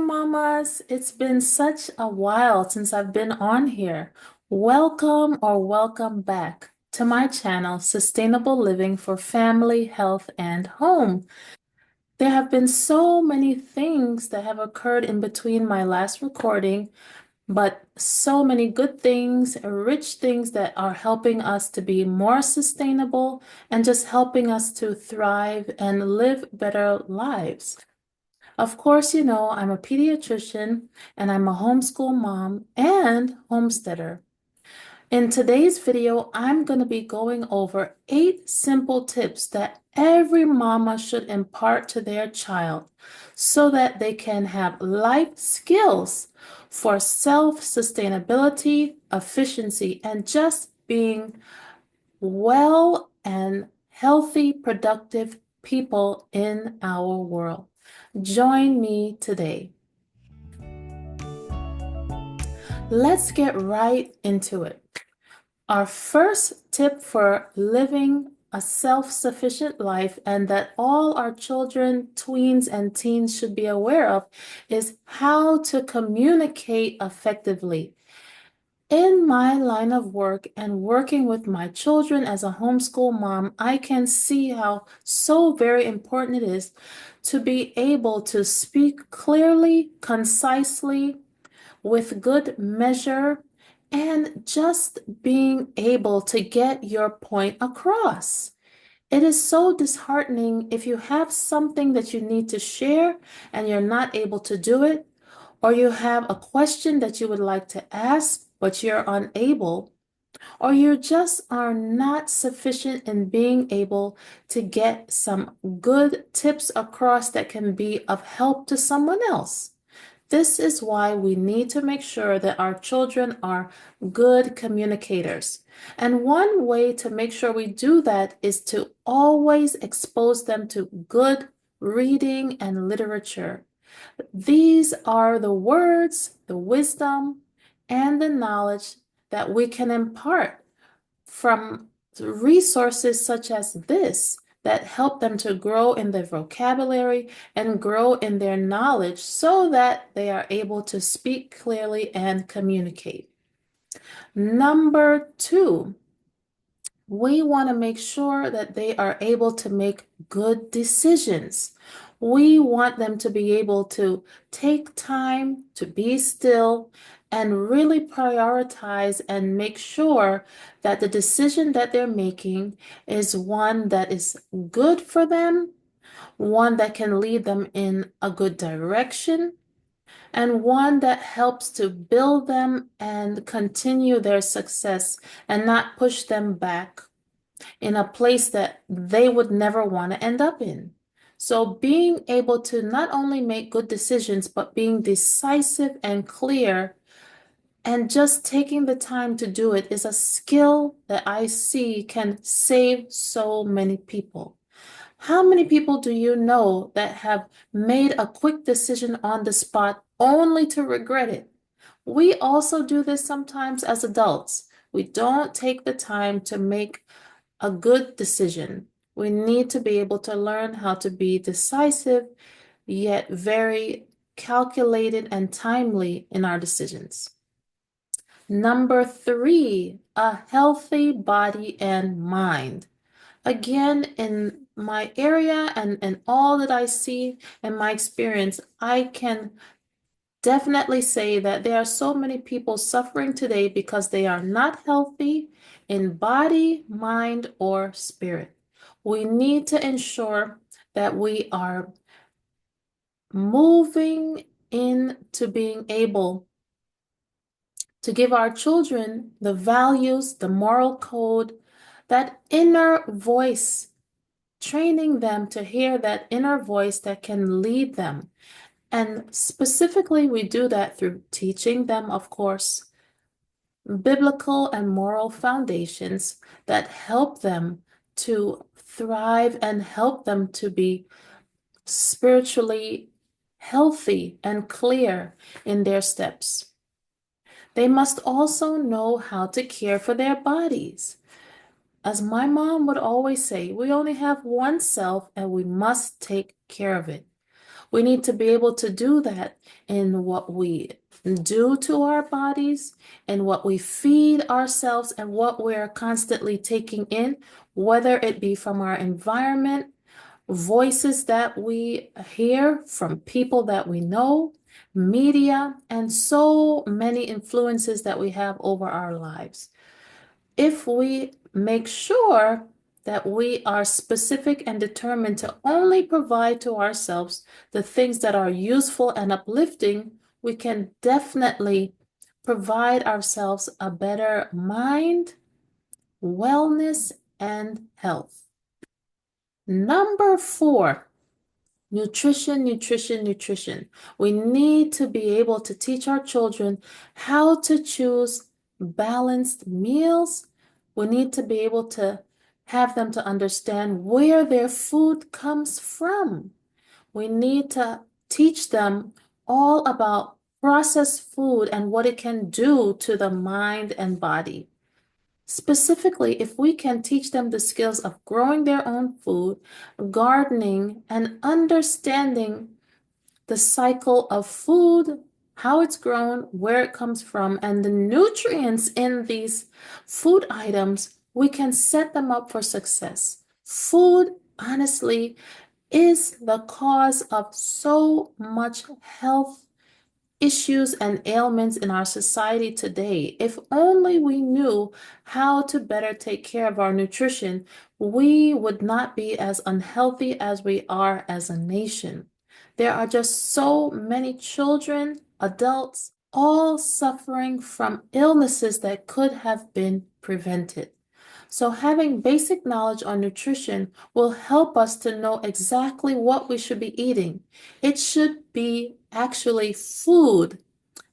mamas. It's been such a while since I've been on here. Welcome or welcome back to my channel, Sustainable Living for Family, Health, and Home. There have been so many things that have occurred in between my last recording, but so many good things, rich things that are helping us to be more sustainable and just helping us to thrive and live better lives. Of course, I'm a pediatrician and I'm a homeschool mom and homesteader. In today's video, I'm going to be going over 8 simple tips that every mama should impart to their child so that they can have life skills for self-sustainability, efficiency, and just being well and healthy, productive people in our world. Join me today. Let's get right into it. Our first tip for living a self-sufficient life and that all our children, tweens, and teens should be aware of is how to communicate effectively. In my line of work and working with my children as a homeschool mom, I can see how so very important it is to be able to speak clearly, concisely, with good measure, and just being able to get your point across. It is so disheartening if you have something that you need to share and you're not able to do it, or you have a question that you would like to ask, but you're unable, or you just are not sufficient in being able to get some good tips across that can be of help to someone else. This is why we need to make sure that our children are good communicators. And one way to make sure we do that is to always expose them to good reading and literature. These are the words, the wisdom, and the knowledge that we can impart from resources such as this that help them to grow in their vocabulary and grow in their knowledge so that they are able to speak clearly and communicate. Number 2, we want to make sure that they are able to make good decisions. We want them to be able to take time to be still and really prioritize and make sure that the decision that they're making is one that is good for them, one that can lead them in a good direction, and one that helps to build them and continue their success and not push them back in a place that they would never want to end up in. So being able to not only make good decisions, but being decisive and clear and just taking the time to do it is a skill that I see can save so many people. How many people do you know that have made a quick decision on the spot only to regret it? We also do this sometimes as adults. We don't take the time to make a good decision. We need to be able to learn how to be decisive, yet very calculated and timely in our decisions. Number 3, a healthy body and mind. Again, in my area and all that I see in my experience, I can definitely say that there are so many people suffering today because they are not healthy in body, mind, or spirit. We need to ensure that we are moving into being able to give our children the values, the moral code, that inner voice, training them to hear that inner voice that can lead them. And specifically, we do that through teaching them, of course, biblical and moral foundations that help them to thrive and help them to be spiritually healthy and clear in their steps. They must also know how to care for their bodies. As my mom would always say, we only have one self and we must take care of it. We need to be able to do that in what we do to our bodies and what we feed ourselves and what we're constantly taking in, whether it be from our environment, voices that we hear from people that we know, media, and so many influences that we have over our lives. If we make sure that we are specific and determined to only provide to ourselves the things that are useful and uplifting, we can definitely provide ourselves a better mind, wellness, and health. Number 4. Nutrition, nutrition, nutrition. We need to be able to teach our children how to choose balanced meals. We need to be able to have them to understand where their food comes from. We need to teach them all about processed food and what it can do to the mind and body. Specifically, if we can teach them the skills of growing their own food, gardening, and understanding the cycle of food, how it's grown, where it comes from, and the nutrients in these food items, we can set them up for success. Food, honestly, is the cause of so much health issues and ailments in our society today. If only we knew how to better take care of our nutrition, we would not be as unhealthy as we are as a nation. There are just so many children, adults, all suffering from illnesses that could have been prevented. So having basic knowledge on nutrition will help us to know exactly what we should be eating. It should be actually food,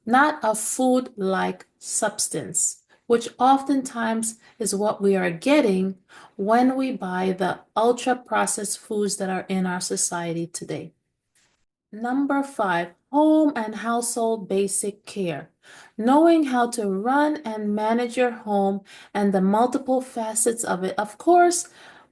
not a food-like substance, which oftentimes is what we are getting when we buy the ultra-processed foods that are in our society today. Number 5, home and household basic care. Knowing how to run and manage your home and the multiple facets of it, of course,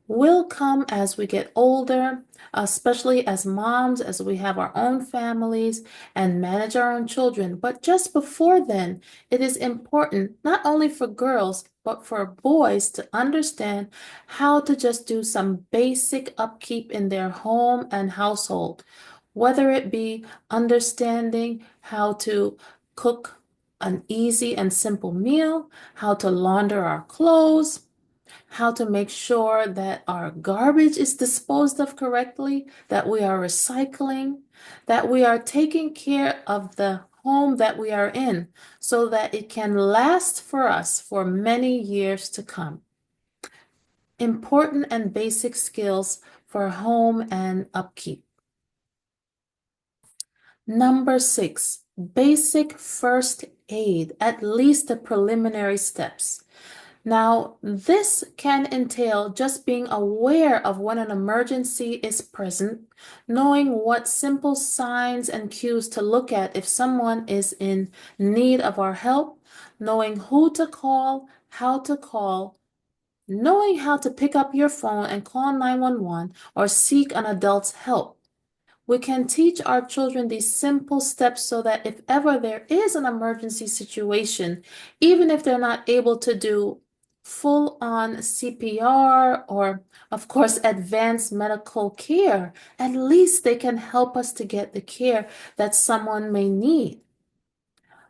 will come as we get older, especially as moms, as we have our own families and manage our own children. But just before then, it is important not only for girls, but for boys to understand how to just do some basic upkeep in their home and household, whether it be understanding how to cook an easy and simple meal, how to launder our clothes, how to make sure that our garbage is disposed of correctly, that we are recycling, that we are taking care of the home that we are in so that it can last for us for many years to come. Important and basic skills for home and upkeep. Number 6, basic first aid, at least the preliminary steps. Now, this can entail just being aware of when an emergency is present, knowing what simple signs and cues to look at if someone is in need of our help, knowing who to call, how to call, knowing how to pick up your phone and call 911 or seek an adult's help. We can teach our children these simple steps so that if ever there is an emergency situation, even if they're not able to do full-on CPR or, of course, advanced medical care, at least they can help us to get the care that someone may need.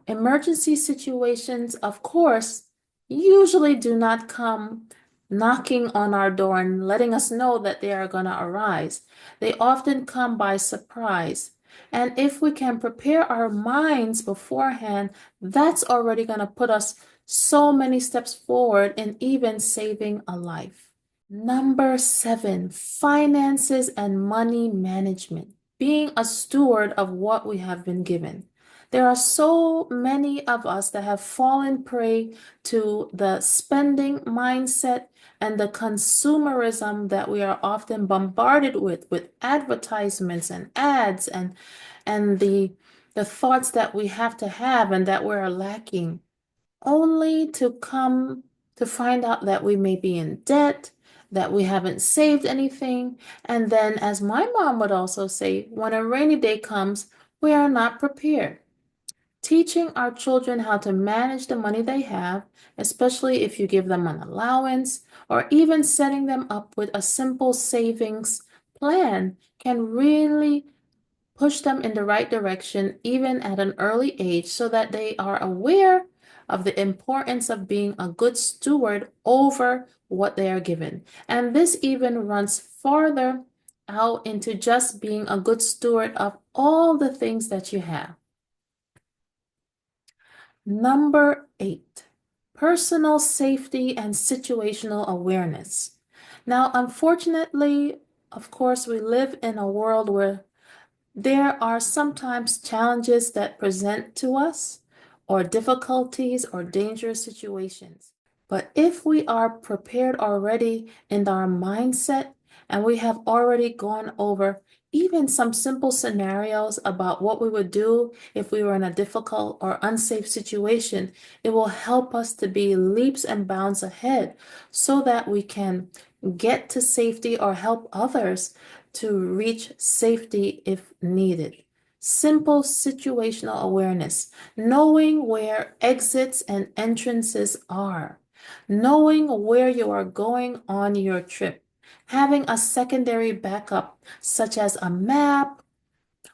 Emergency situations, of course, usually do not come knocking on our door and letting us know that they are going to arise. They often come by surprise. And if we can prepare our minds beforehand, that's already going to put us so many steps forward in even saving a life. Number 7, finances and money management, being a steward of what we have been given. There are so many of us that have fallen prey to the spending mindset and the consumerism that we are often bombarded with advertisements and ads and the thoughts that we have to have and that we're lacking, only to come to find out that we may be in debt, that we haven't saved anything. And then, as my mom would also say, when a rainy day comes, we are not prepared. Teaching our children how to manage the money they have, especially if you give them an allowance, or even setting them up with a simple savings plan, can really push them in the right direction, even at an early age, so that they are aware of the importance of being a good steward over what they are given. And this even runs farther out into just being a good steward of all the things that you have. Number 8, personal safety and situational awareness. Now, unfortunately, of course, we live in a world where there are sometimes challenges that present to us, or difficulties or dangerous situations. But if we are prepared already in our mindset and we have already gone over even some simple scenarios about what we would do if we were in a difficult or unsafe situation, it will help us to be leaps and bounds ahead so that we can get to safety or help others to reach safety if needed. Simple situational awareness, knowing where exits and entrances are, knowing where you are going on your trip, having a secondary backup such as a map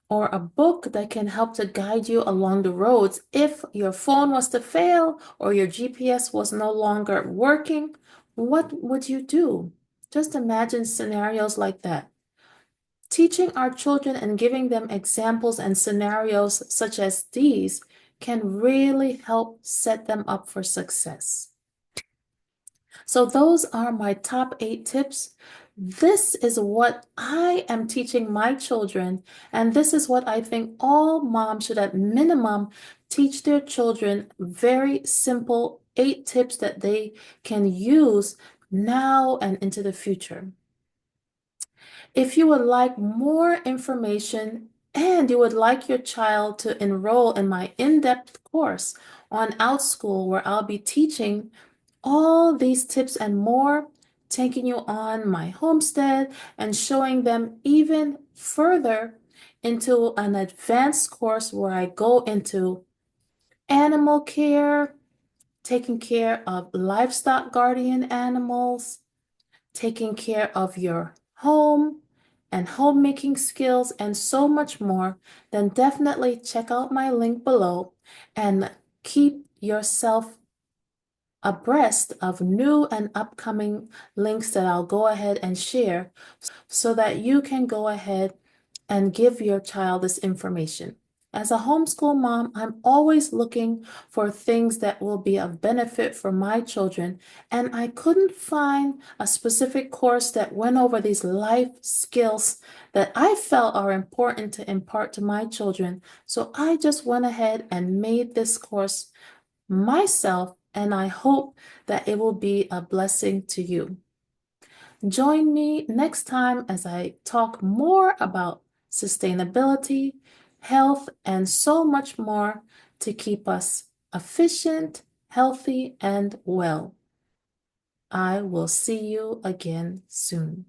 or a book that can help to guide you along the roads if your phone was to fail or your GPS was no longer working. What would you do? Just imagine scenarios like that. Teaching our children and giving them examples and scenarios such as these can really help set them up for success. So those are my top 8 tips. This is what I am teaching my children, and this is what I think all moms should at minimum teach their children. Very simple 8 tips that they can use now and into the future. If you would like more information and you would like your child to enroll in my in-depth course on Outschool, where I'll be teaching all these tips and more, taking you on my homestead and showing them even further into an advanced course where I go into animal care, taking care of livestock guardian animals, taking care of your home and homemaking skills, and so much more, then definitely check out my link below and keep yourself abreast of new and upcoming links that I'll go ahead and share so that you can go ahead and give your child this information. As a homeschool mom, I'm always looking for things that will be of benefit for my children, and I couldn't find a specific course that went over these life skills that I felt are important to impart to my children. So I just went ahead and made this course myself, and I hope that it will be a blessing to you. Join me next time as I talk more about sustainability, health, and so much more to keep us efficient, healthy, and well. I will see you again soon.